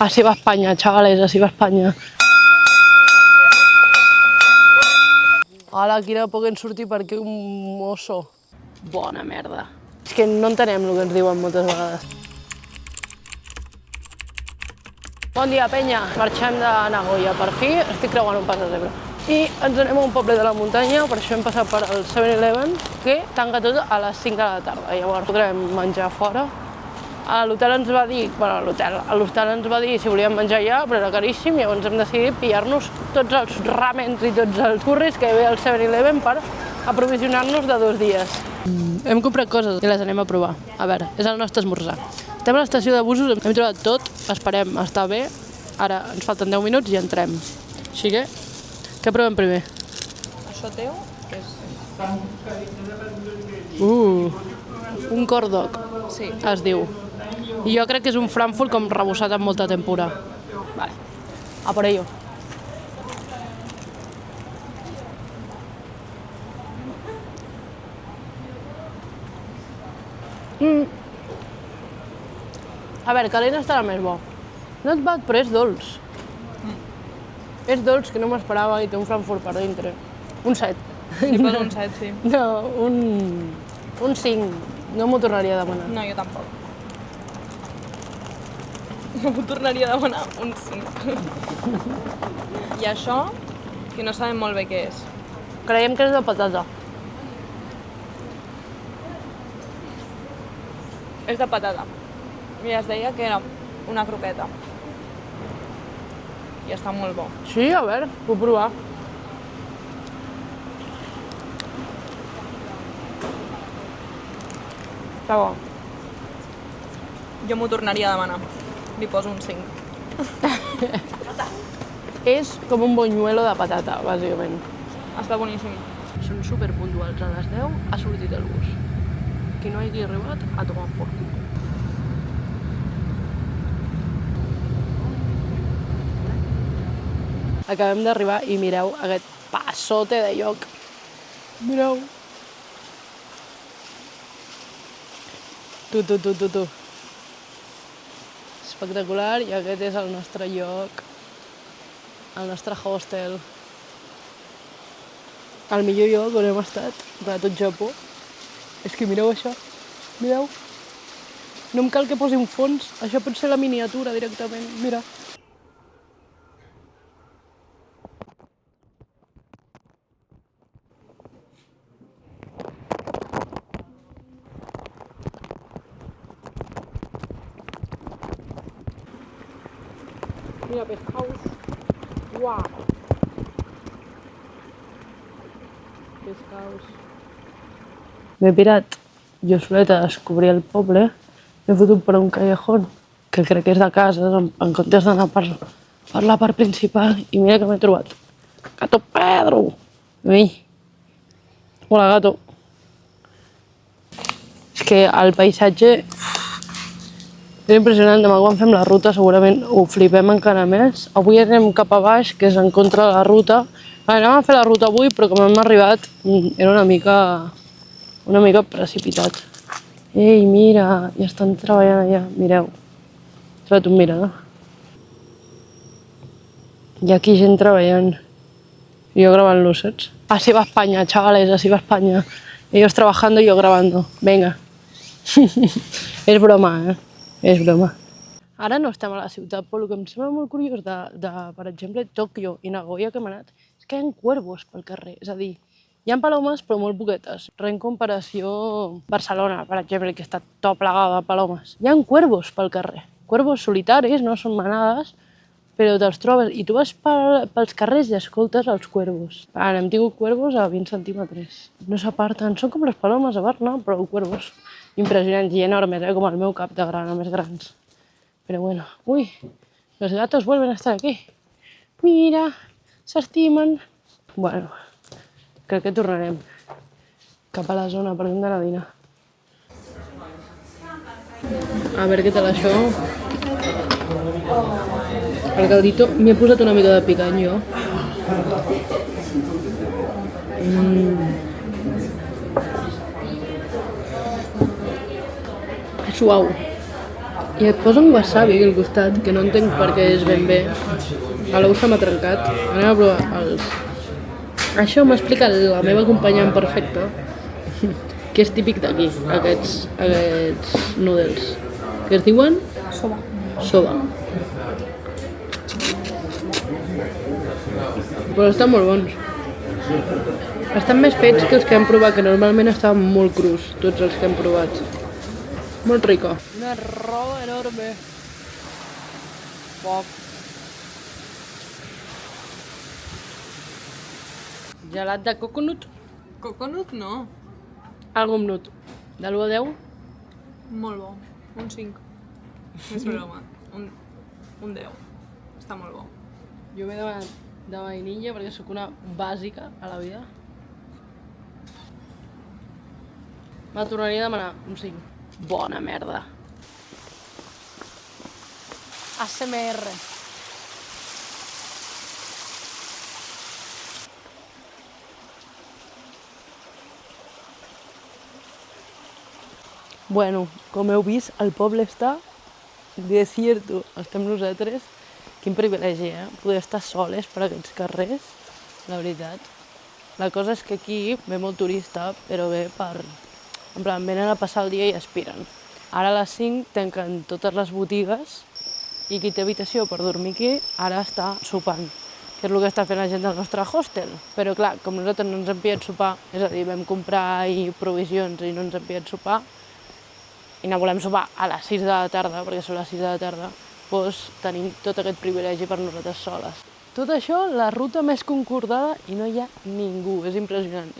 Así va España, chavales, así va España. Hola, quina por què en surti perquè un mosso. Bona merda. És que no entenem el que ens diuen moltes vegades. Bon dia, penya. Marxem de Nagoya. Per fi estic creuant un pas de zebra. I ens anem a un poble de la muntanya, per això hem passat per el 7-Eleven, que tanca tot a les 5 de la tarda. Llavors podrem menjar fora. A l'hotel ens va dir, bueno, a l'hostal ens va dir si volíem menjar allà, però era caríssim, llavors hem decidit pillar-nos tots els ramens i tots els curris que hi havia al 7-Eleven per aprovisionar-nos de 2 dies. Hem comprat coses i les anem a provar. A veure, és el nostre esmorzar. Estem a l'estació de busos, hem trobat tot, esperem estar bé. Ara ens falten 10 minuts i entrem. Així que, què provem primer? Això teu, que és... Un corn dog, Sí. es diu. I jo crec que és un Frankfurt com rebossat amb molta tempura. Vale, a por ello. A veure, calent estarà més bo. No et bat, però és dolç. És dolç, que no m'esperava, i té un Frankfurt per dintre. Un 7. Li poso un 7, sí. No, un 5. No m'ho tornaria a demanar. No, jo tampoc. No m'ho tornaria a demanar un 5. I això, que no sabem molt bé què és. Creiem que és de patata. És de patata. I es deia que era una croqueta. I està molt bo. Sí, a veure, puc provar. Està bo. Jo m'ho tornaria a demanar. Li poso un 5. És com un buñuelo de patata, bàsicament. Està boníssim. Són superpuntuals. A les 10 ha sortit el bus. Qui no hagi arribat, a tomar por cul. Acabem d'arribar i mireu aquest passote de lloc. Mireu. Tu. Espectacular, i aquest és el nostre lloc, el nostre hostel. El millor lloc on hem estat de tot Japó. És que mireu això, mireu. No em cal que posi un fons, això pot ser la miniatura directament, mira. Mira, pescados. Uau! Pescados. M'he pirat jo soleta a descobrir el poble. M'he fotut per un callejón, que crec que és de cases, en comptes d'anar per la part principal. I mira que m'he trobat. Gato Pedro! Ui! Hola, gato. És que el paisatge... És impressionant, demà quan fem la ruta segurament ho flipem encara més. Avui anem cap a baix, que és en contra de la ruta. Anem a fer la ruta avui, però com hem arribat era una mica precipitat. Ei, mira, ja estan treballant allà, mireu. S'ha tu mira, no? Hi ha aquí gent treballant. I jo gravant-lo, saps? Así va España, chavales, así va España. Ellos trabajando y yo grabando. Venga. És broma, És broma. Ara no estem a la ciutat, però el que em sembla molt curiós per exemple, Tòquio i Nagoya que hem anat, és que hi ha cuervos pel carrer. És a dir, hi ha palomes, però molt poquetes. En comparació a Barcelona, per exemple, que està tot plegada de palomes. Hi ha cuervos pel carrer. Cuervos solitaris, no són manades, però te'ls trobes i tu vas pels carrers i escoltes els cuervos. Ara hem tingut cuervos a 20 centímetres. No s'aparten, són com les palomes a Barna, però cuervos. Impressionants i enormes, com el meu cap de grana, més grans. Però bueno, uy, los gatos vuelven a estar aquí. Mira, s'estimen. Bueno, crec que tornarem cap a la zona per hem d'anar a dinar. A veure què tal això. El caldito, m'hi he posat una mica de picant jo. Suau. I et posa un wasabi aquí al costat, que no entenc per què és ben bé. A l'ou se m'ha trencat. Anem a provar els... Això m'ha explicat la meva companya en perfecte, que és típic d'aquí, aquests noodles. Que es diuen? Soba. Soba. Però estan molt bons. Estan més fets que els que hem provat, que normalment estaven molt crus, tots els que hem provat. Molt rico. Una roba enorme. Poc. Gelat de coconut. Coconut no. Algo amb nut. De l'1 a 10? Molt bo. Un 5. És broma. Un 10. Està molt bo. Jo m'he demanat de vainilla perquè sóc una bàsica a la vida. Me tornaria a demanar un 5. Bona merda. ASMR. Bueno, com heu vist, el poble està desierto. Estem nosaltres. Quin privilegi, poder estar soles per aquests carrers, la veritat. La cosa és que aquí ve molt turista, però ve per... En plan, venen a passar el dia i aspiren. Ara a les 5 tanquen totes les botigues i qui té habitació per dormir aquí ara està sopant, que és el que està fent la gent del nostre hostel. Però clar, com nosaltres no ens hem pillat sopar, és a dir, vam comprar provisions i no ens hem pillat sopar, i no volem sopar a les 6 de la tarda, perquè són les 6 de la tarda, doncs tenim tot aquest privilegi per nosaltres soles. Tot això, la ruta més concordada i no hi ha ningú. És impressionant,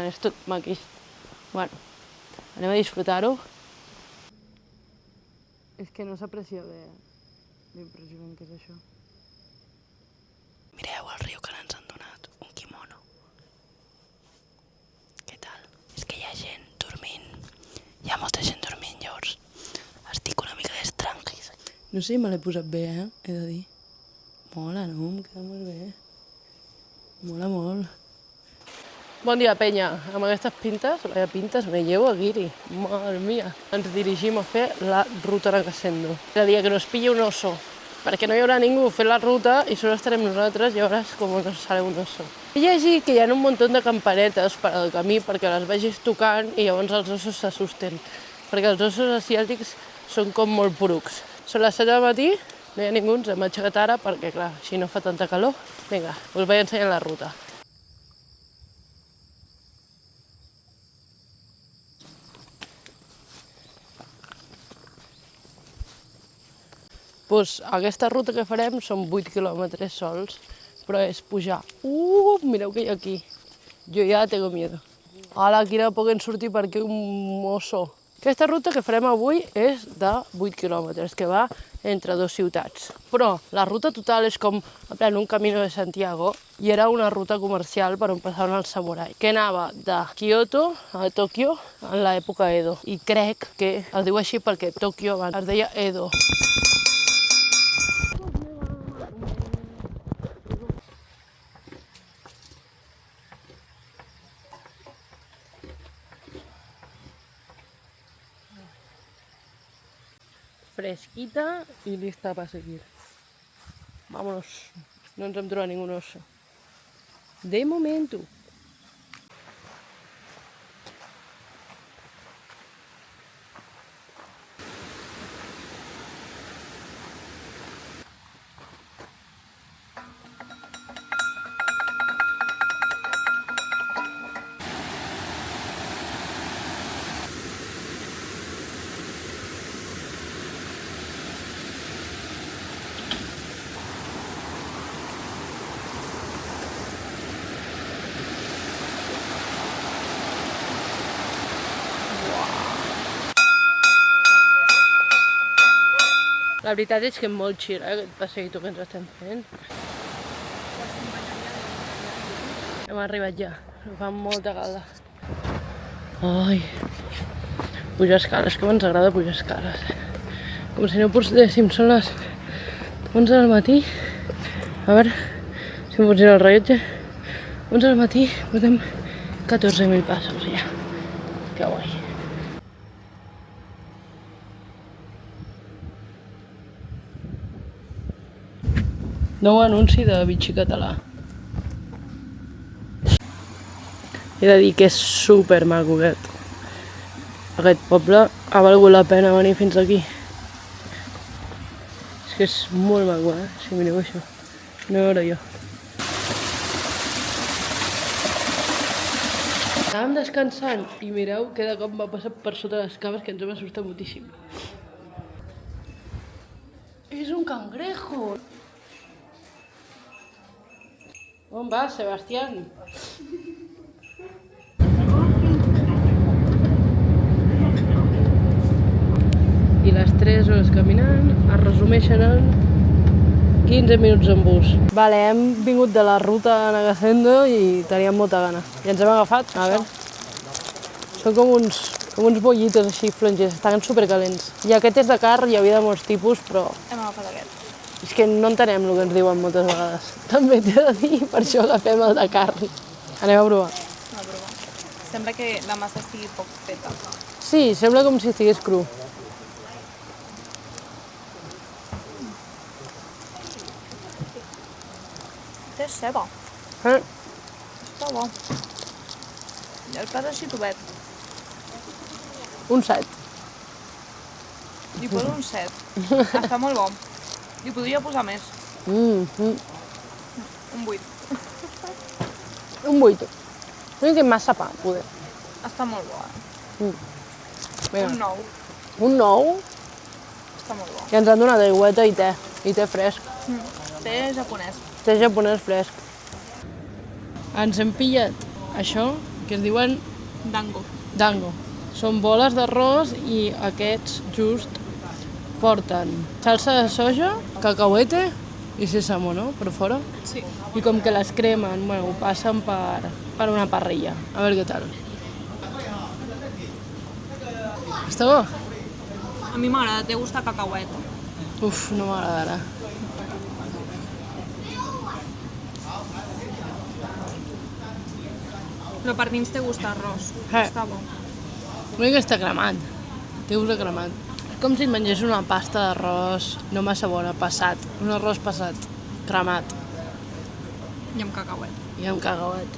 és tot maquí. Bueno, anem a disfrutar-ho. És que no s'aprecia bé, l'impressionant que és això. Mireu el riu que ens han donat, un quimono. Què tal? És que hi ha gent dormint. Hi ha molta gent dormint, llavors estic una mica tranquil. No sé si me l'he posat bé, he de dir. Mola, no? Em queda molt bé. Mola molt. Bon dia, penya. Amb aquestes pintes, vaya pintes, me llevo a Guiri. Madre mía. Ens dirigim a fer la ruta Nakasendo. És a dir, que no es pilli un oso, perquè no hi haurà ningú fent la ruta i solo estarem nosaltres i llavors com no sale un oso. He llegit que hi ha un munt de campanetes per al camí perquè les vegis tocant i llavors els ossos s'assusten. Perquè els ossos asiàtics són com molt porucs. Són les 7 del matí, no hi ha ningú, ens hem aixecat ara perquè, clar, així no fa tanta calor. Vinga, us vaig ensenyar la ruta. Doncs aquesta ruta que farem són 8 quilòmetres sols, però és pujar. Mireu què hi ha aquí. Jo ja tengo miedo. Ala, quina por que en surti per aquí un oso. Aquesta ruta que farem avui és de 8 quilòmetres, que va entre dues ciutats. Però la ruta total és com un Camino de Santiago i era una ruta comercial per on passaven els samurai, que anava de Kyoto a Tòquio en l'època Edo. I crec que es diu així perquè Tòquio abans es deia Edo. Fresquita y lista para seguir. Vámonos. No ens hem trobat ningún oso. De momento. La veritat és que és molt chill, aquest passeïto que ens estem fent. Hem arribat ja, fa molta calda. Ai, pujar escales, com ens agrada pujar escales. Com si no portéssim, són les 11 del matí. A veure si em funciona el rellotge. 11 del matí, portem 14.000 passos ja. Que guai. Nou anunci de Vichy català. He de dir que és super maco aquest poble. Ha valgut la pena venir fins aquí. És que és molt maco, si mireu això. No veure jo. Estàvem descansant i mireu que de cop va passar per sota les cames que ens vam assustar moltíssim. És un cangrejo! On vas, Sebastián? I les 3 hores caminant es resumeixen en 15 minuts en bus. Vale, hem vingut de la ruta a Nagacendo i teníem molta gana. I ens hem agafat, a veure. Són com uns bollitos així flongers, estan supercalents. I aquest és de carn, hi havia de molts tipus, però Hem agafat aquest. és que no entenem el que ens diuen moltes vegades. També t'he de dir, per això agafem el de carn. Anem a provar. A provar. Sembla que la massa estigui poc feta. Sí, sembla com si estigués cru. Té ceba. Està bo. I el plat així tovet. Un 7. Li poso un 7. Està molt bo. Li podria posar més. Un 8. Un 8. No té massa pa, poder. Està molt bo. Vinga. Un 9. Un 9. Està molt bo. I ens han donat aigüeta i té fresc. Té japonès. Té japonès fresc. Ens hem pillat això, que es diuen Dango. dango. Són boles d'arròs i aquests just porten salsa de soja, cacauete i sésamo, no?, per fora. Sí. I com que les cremen, bueno, ho passen per una parrilla. A veure què tal. Està bo? A mi m'agrada, té gust a cacauet. Uf, no m'agradarà. Però per dins té gust a arròs. Està bo. L'únic que està cremat. Té gust a cremat. És com si et mengés una pasta d'arròs no massa bona, passat. Un arròs passat, cremat I amb cacauet. i amb cacauet.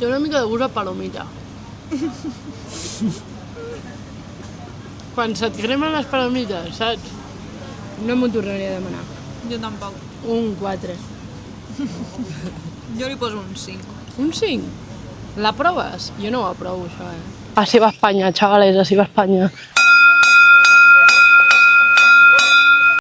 Té una mica de gust a palomita. Quan se't cremen les palomites, saps? No m'ho tornaria a demanar. Jo tampoc. Un 4. Jo li poso un 5. Un 5? La proves? Jo no ho aprovo, això, Así va España, chavales, así va España.